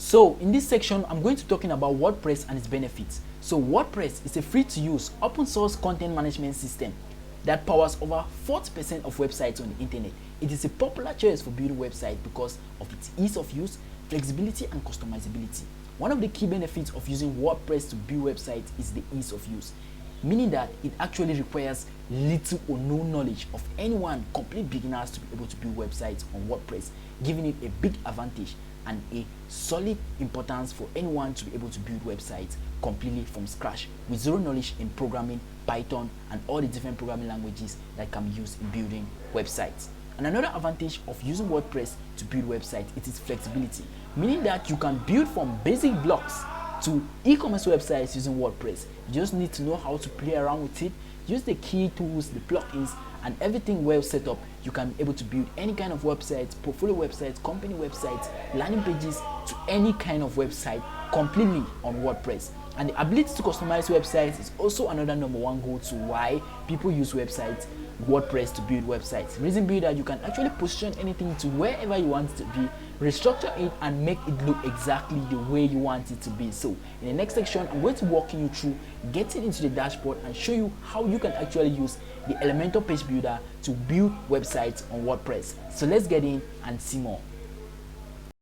So in this section, I'm going to be talking about WordPress and its benefits. So WordPress is a free-to-use open source content management system that powers over 40% of websites on the internet. It is a popular choice for building websites because of its ease of use, flexibility, and customizability. One of the key benefits of using WordPress to build websites is the ease of use, meaning that it actually requires little or no knowledge of anyone, complete beginners, to be able to build websites on WordPress, giving it a big advantage and a solid importance for anyone to be able to build websites completely from scratch with zero knowledge in programming, Python, and all the different programming languages that can be used in building websites. And another advantage of using WordPress to build websites is its flexibility, meaning that you can build from basic blocks to e-commerce websites using WordPress. You just need to know how to play around with it, use the key tools, the plugins, and everything well set up. You can be able to build any kind of websites, portfolio websites, company websites, landing pages, to any kind of website completely on WordPress. And the ability to customize websites is also another number one goal to why people use WordPress to build websites. Reason being that you can actually position anything to wherever you want it to be, restructure it, and make it look exactly the way you want it to be. So in the next section, I'm going to walk you through getting into the dashboard and show you how you can actually use the Elementor page builder to build websites on WordPress. So let's get in and see more.